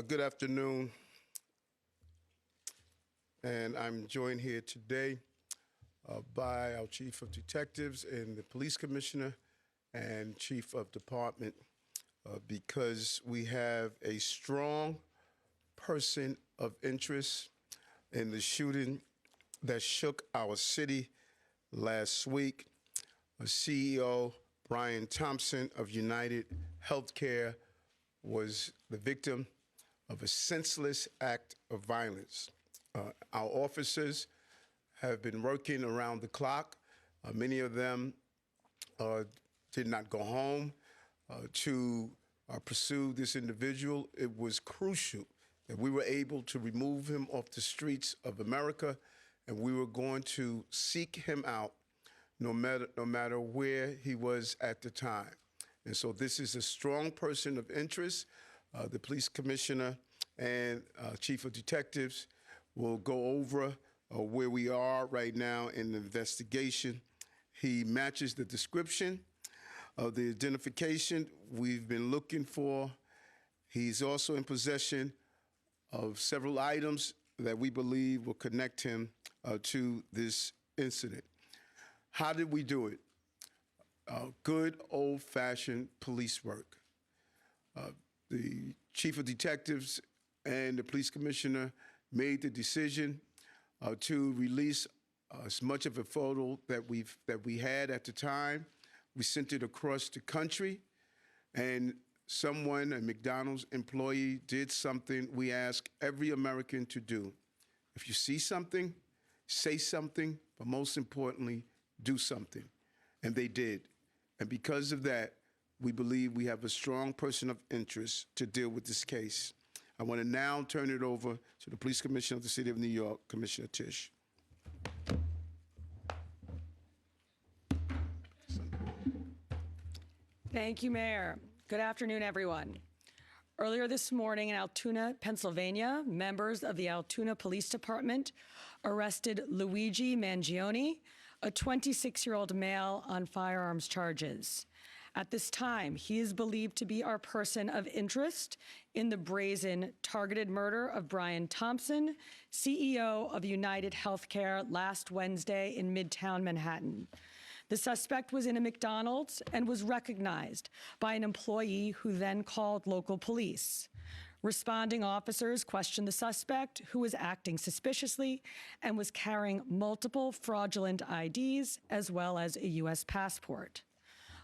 Good afternoon, and I'm joined here today by our Chief of Detectives and the Police Commissioner and Chief of Department because we have a strong person of interest in the shooting that shook our city last week. CEO Brian Thompson of UnitedHealthcare was the victim of a senseless act of violence. Our officers have been working around the clock. Many of them did not go home to pursue this individual. It was crucial that we were able to remove him off the streets of America, and we were going to seek him out no matter where he was at the time. And so this is a strong person of interest. The police commissioner and chief of detectives will go over where we are right now in the investigation. He matches the description of the identification we've been looking for. He's also in possession of several items that we believe will connect him to this incident. How did we do it? Good old-fashioned police work. The chief of detectives and the police commissioner made the decision to release as much of a photo that we had at the time. We sent it across the country, and someone, a McDonald's employee, did something we ask every American to do. If you see something, say something, but most importantly, do something. And they did. And because of that, we believe we have a strong person of interest to deal with this case. I want to now turn it over to the Police Commissioner of the City of New York, Commissioner Tisch. Thank you, Mayor. Good afternoon, everyone. Earlier this morning in Altoona, Pennsylvania, members of the Altoona Police Department arrested Luigi Mangione, a 26-year-old male, on firearms charges. At this time, he is believed to be our person of interest in the brazen targeted murder of Brian Thompson, CEO of UnitedHealthcare, last Wednesday in Midtown Manhattan. The suspect was in a McDonald's and was recognized by an employee who then called local police. Responding officers questioned the suspect, who was acting suspiciously and was carrying multiple fraudulent IDs as well as a U.S. passport.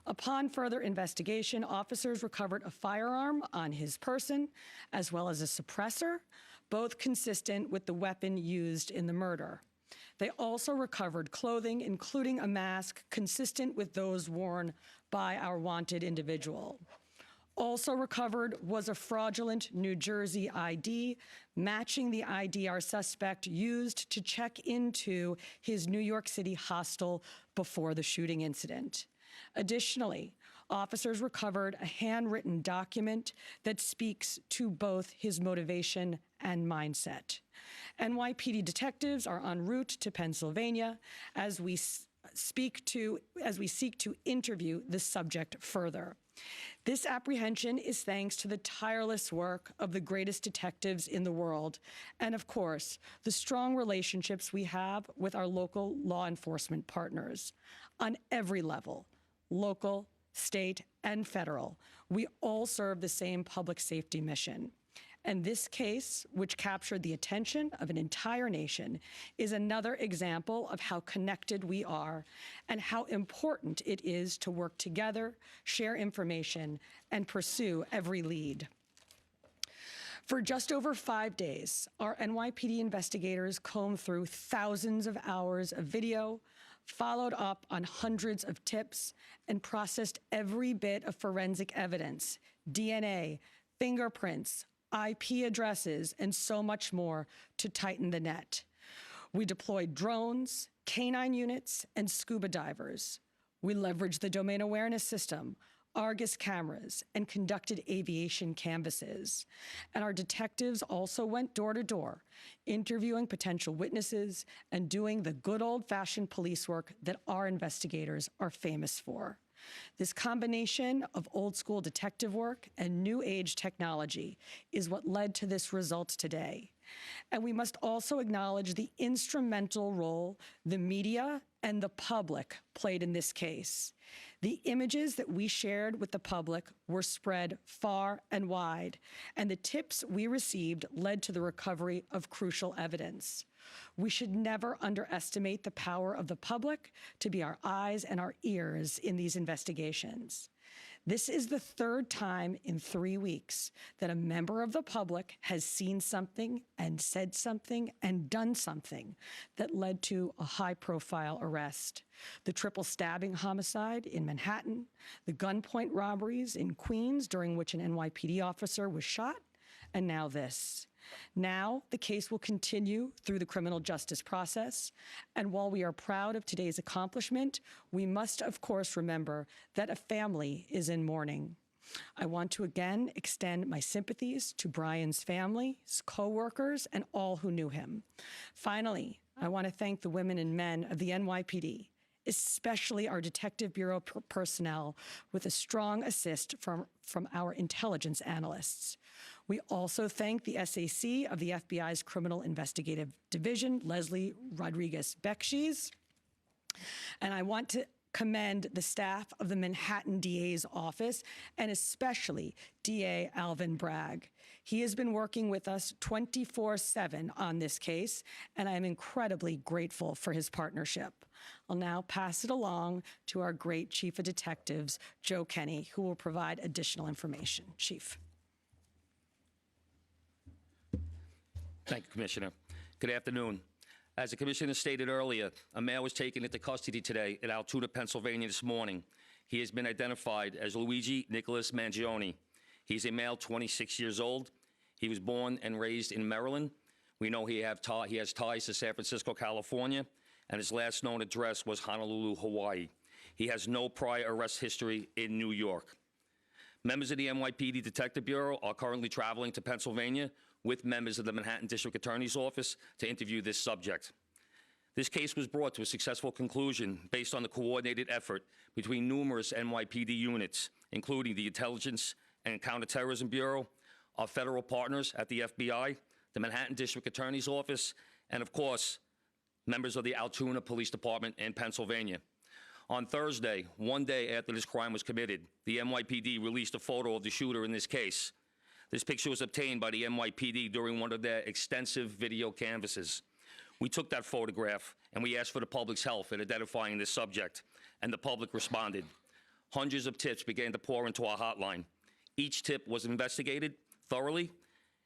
Upon further investigation, officers recovered a firearm on his person as well as a suppressor, both consistent with the weapon used in the murder. They also recovered clothing, including a mask consistent with those worn by our wanted individual. Also recovered was a fraudulent New Jersey ID, matching the ID our suspect used to check into his New York City hostel before the shooting incident. Additionally, officers recovered a handwritten document that speaks to both his motivation and mindset. NYPD detectives are en route to Pennsylvania as we seek to interview the subject further. This apprehension is thanks to the tireless work of the greatest detectives in the world, and of course, the strong relationships we have with our local law enforcement partners. On every level, local, state, and federal, we all serve the same public safety mission. And this case, which captured the attention of an entire nation, is another example of how connected we are and how important it is to work together, share information, and pursue every lead. For just over 5 days, our NYPD investigators combed through thousands of hours of video, followed up on hundreds of tips, and processed every bit of forensic evidence, DNA, fingerprints, IP addresses, and so much more to tighten the net. We deployed drones, canine units, and scuba divers. We leveraged the domain awareness system, Argus cameras, and conducted aviation canvasses. And our detectives also went door to door, interviewing potential witnesses and doing the good old-fashioned police work that our investigators are famous for. This combination of old school detective work and new age technology is what led to this result today. And we must also acknowledge the instrumental role the media and the public played in this case. The images that we shared with the public were spread far and wide, and the tips we received led to the recovery of crucial evidence. We should never underestimate the power of the public to be our eyes and our ears in these investigations. This is the third time in 3 weeks that a member of the public has seen something and said something and done something that led to a high-profile arrest. The triple stabbing homicide in Manhattan, the gunpoint robberies in Queens during which an NYPD officer was shot, and now this. Now, the case will continue through the criminal justice process, and while we are proud of today's accomplishment, we must, of course, remember that a family is in mourning. I want to again extend my sympathies to Brian's family, his co-workers, and all who knew him. Finally, I want to thank the women and men of the NYPD, especially our Detective Bureau personnel, with a strong assist from our intelligence analysts. We also thank the SAC of the FBI's Criminal Investigative Division, Leslie Rodriguez-Bekshies. And I want to commend the staff of the Manhattan DA's office, and especially DA Alvin Bragg. He has been working with us 24/7 on this case, and I am incredibly grateful for his partnership. I'll now pass it along to our great Chief of Detectives, Joe Kenny, who will provide additional information. Chief. Thank you, Commissioner. Good afternoon. As the Commissioner stated earlier, a male was taken into custody today in Altoona, Pennsylvania this morning. He has been identified as Luigi Nicholas Mangione. He's a male, 26 years old. He was born and raised in Maryland. We know he has ties to San Francisco, California, and his last known address was Honolulu, Hawaii. He has no prior arrest history in New York. Members of the NYPD Detective Bureau are currently traveling to Pennsylvania with members of the Manhattan District Attorney's Office to interview this subject. This case was brought to a successful conclusion based on the coordinated effort between numerous NYPD units, including the Intelligence and Counterterrorism Bureau, our federal partners at the FBI, the Manhattan District Attorney's Office, and of course, members of the Altoona Police Department in Pennsylvania. On Thursday, one day after this crime was committed, the NYPD released a photo of the shooter in this case. This picture was obtained by the NYPD during one of their extensive video canvasses. We took that photograph and we asked for the public's help in identifying this subject, and the public responded. Hundreds of tips began to pour into our hotline. Each tip was investigated thoroughly,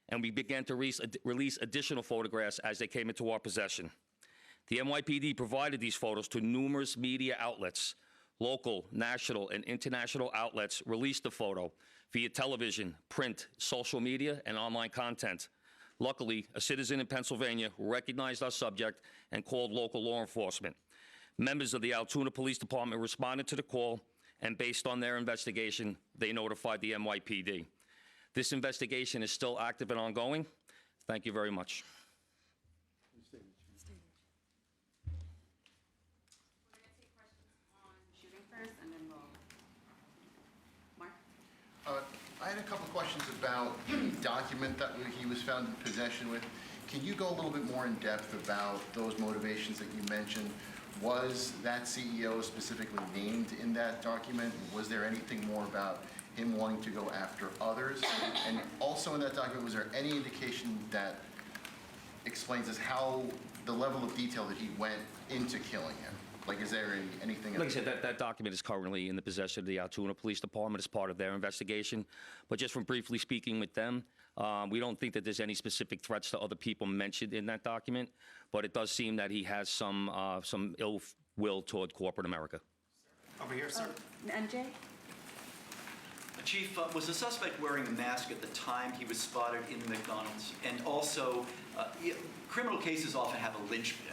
and we began to release additional photographs as they came into our possession. The NYPD provided these photos to numerous media outlets. Local, national, and international outlets released the photo via television, print, social media, and online content. Luckily, a citizen in Pennsylvania recognized our subject and called local law enforcement. Members of the Altoona Police Department responded to the call, and based on their investigation, they notified the NYPD. This investigation is still active and ongoing. Thank you very much. We're going to take questions on shooting first, and then we'll... Mark? I had a couple questions about the document that he was found in possession with. Can you go a little bit more in depth about those motivations that you mentioned? Was that CEO specifically named in that document? Was there anything more about him wanting to go after others? And also in that document, was there any indication that explains us how the level of detail that he went into killing him? Like, is there anything? Like I said, that document is currently in the possession of the Altoona Police Department as part of their investigation. But just from briefly speaking with them, we don't think that there's any specific threats to other people mentioned in that document. But it does seem that he has some ill will toward corporate America. Over here, sir. NJ? Chief, was the suspect wearing a mask at the time he was spotted in the McDonald's? And also, criminal cases often have a linchpin.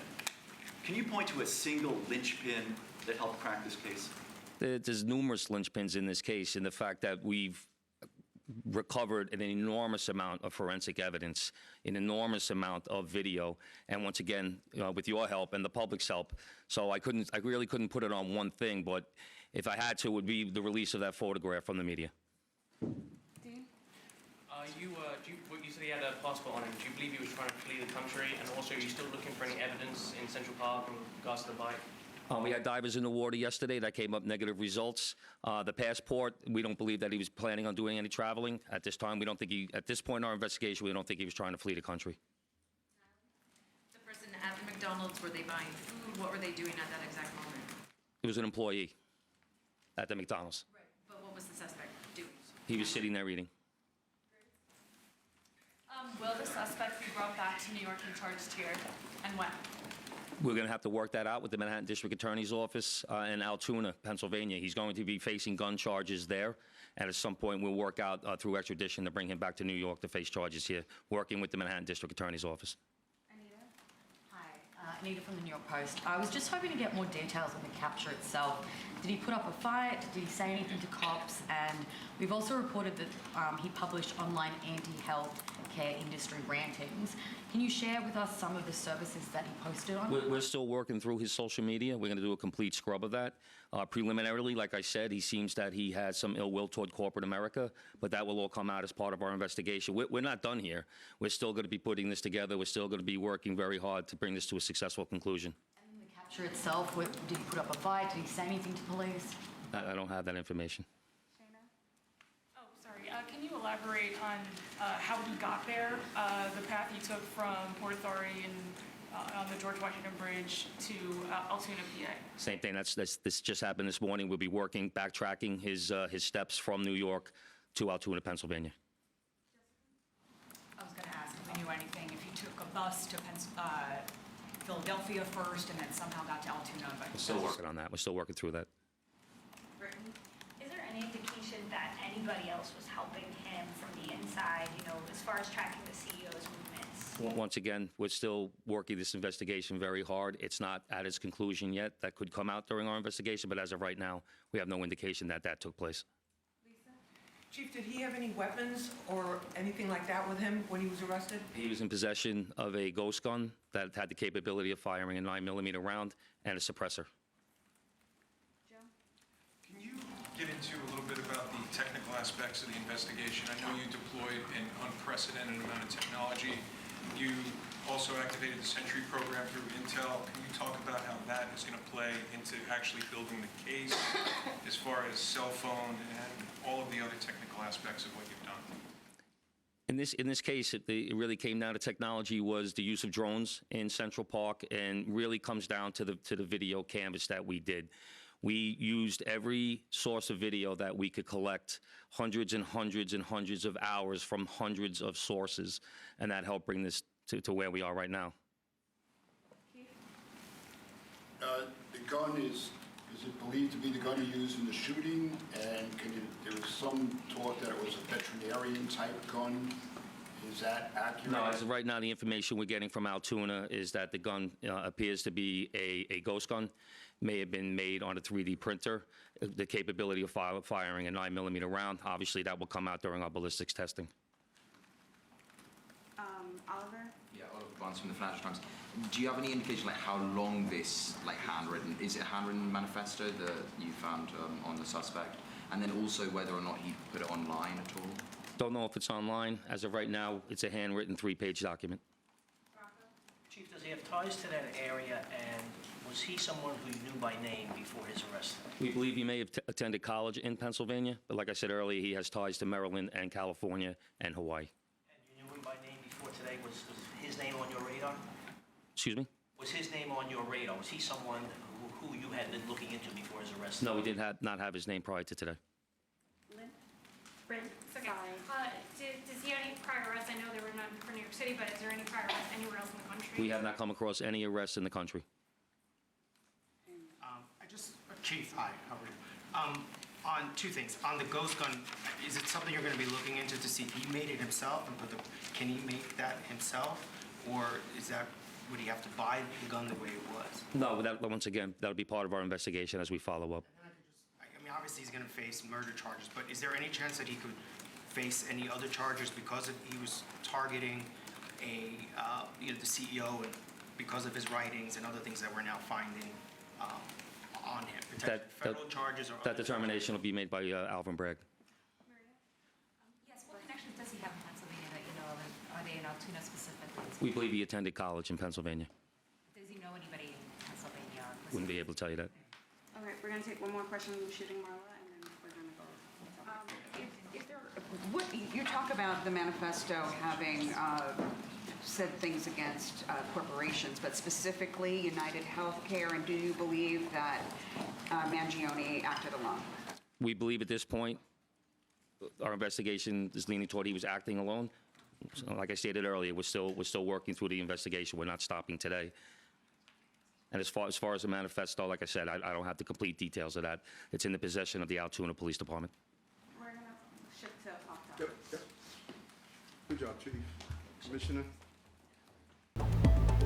Can you point to a single linchpin that helped crack this case? There's numerous linchpins in this case, in the fact that we've recovered an enormous amount of forensic evidence, an enormous amount of video, and once again, with your help and the public's help. So I really couldn't put it on one thing, but If I had to, it would be the release of that photograph from the media. Dean? What you said he had a passport on him. Do you believe he was trying to flee the country? And also, are you still looking for any evidence in Central Park in regards to the bike? We had divers in the water yesterday. That came up negative results. The passport, we don't believe that he was planning on doing any traveling at this time. We don't think at this point in our investigation, we don't think he was trying to flee the country. The person at the McDonald's, were they buying food? What were they doing at that exact moment? He was an employee at the McDonald's. Right. But what was the suspect doing? He was sitting there eating. Will the suspect be brought back to New York and charged here, and when? We're going to have to work that out with the Manhattan District Attorney's Office in Altoona, Pennsylvania. He's going to be facing gun charges there, and at some point we'll work out through extradition to bring him back to New York to face charges here, working with the Manhattan District Attorney's Office. Hi, Anita from the New York Post. I was just hoping to get more details on the capture itself. Did he put up a fight? Did he say anything to cops? And we've also reported that he published online anti-health care industry rantings. Can you share with us some of the services that he posted on? We're still working through his social media. We're going to do a complete scrub of that. Preliminarily, like I said, he seems that he has some ill will toward corporate America, but that will all come out as part of our investigation. We're not done here. We're still going to be putting this together. We're still going to be working very hard to bring this to a successful conclusion. And the capture itself, did he put up a fight? Did he say anything to police? I don't have that information. Oh, sorry. Can you elaborate on how he got there, the path he took from Port Authority and on the George Washington Bridge to Altoona, PA? Same thing. This just happened this morning. We'll be working, backtracking his steps from New York to Altoona, Pennsylvania. I was going to ask if we knew anything, if he took a bus to Philadelphia first and then somehow got to Altoona. But We're still working on that. We're still working through that. Is there any indication that anybody else was helping him from the inside, as far as tracking the CEO's movements? Once again, we're still working this investigation very hard. It's not at its conclusion yet. That could come out during our investigation, but as of right now, we have no indication that that took place. Chief, did he have any weapons or anything like that with him when he was arrested? He was in possession of a ghost gun that had the capability of firing a 9mm round and a suppressor. Can you get into a little bit about the technical aspects of the investigation? I know you deployed an unprecedented amount of technology. You also activated the Sentry program through Intel. Can you talk about how that is going to play into actually building the case as far as cell phone and all of the other technical aspects of what you've done? In this case, it really came down to technology was the use of drones in Central Park, and really comes down to the video canvas that we did. We used every source of video that we could collect, hundreds and hundreds and hundreds of hours from hundreds of sources, and that helped bring this to where we are right now. The gun is it believed to be the gun he used in the shooting? And there was some talk that it was a veterinarian type gun. Is that accurate? No, as of right now, the information we're getting from Altoona is that the gun appears to be a ghost gun. May have been made on a 3D printer. The capability of firing a 9mm round, obviously that will come out during our ballistics testing. Oliver? Yeah, Oliver Barnes from the Financial Times. Do you have any indication how long this handwritten, is it a handwritten manifesto that you found on the suspect? And then also whether or not he put it online at all? Don't know if it's online. As of right now, it's a handwritten 3-page document. Chief, does he have ties to that area, and was he someone who you knew by name before his arrest? We believe he may have attended college in Pennsylvania, but like I said earlier, he has ties to Maryland and California and Hawaii. And you knew him by name before today? Was his name on your radar? Excuse me? Was his name on your radar? Was he someone who you had been looking into before his arrest? No, we did not have his name prior to today. Brent, it's okay. Does he have any prior arrests? I know there were none for New York City, but is there any prior arrests anywhere else in the country? We have not come across any arrests in the country. Chief, hi, how are you? On two things. On the ghost gun, is it something you're going to be looking into to see if he made it himself and can he make that himself? Or would he have to buy the gun the way it was? No, once again, that'll be part of our investigation as we follow up. I mean, obviously he's going to face murder charges, but is there any chance that he could face any other charges because he was targeting the CEO and because of his writings and other things that we're now finding on him? Potential federal charges or That other determination will be made by Alvin Bragg. Yes, what connections does he have in Pennsylvania that you know of? And are they in Altoona specifically? We believe he attended college in Pennsylvania. Does he know anybody in Pennsylvania? Wouldn't be able to tell you that. All right, we're gonna take one more question on shooting, Marla, and then we're gonna go. What, you talk about the manifesto having said things against corporations, but specifically UnitedHealthcare, and do you believe that Mangione acted alone? We believe at this point, our investigation is leaning toward he was acting alone. So, like I stated earlier, we're still working through the investigation. We're not stopping today. And as far as the manifesto, like I said, I don't have the complete details of that. It's in the possession of the Altoona Police Department. We're gonna shift to opt-out. Yep. Good job, Chief. Commissioner?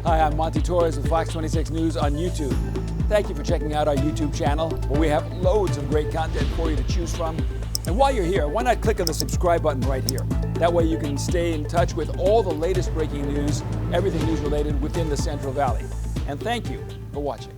Hi, I'm Monty Torres with Fox 26 News on YouTube. Thank you for checking out our YouTube channel, where we have loads of great content for you to choose from. And while you're here, why not click on the subscribe button right here? That way you can stay in touch with all the latest breaking news, everything news related within the Central Valley. And thank you for watching.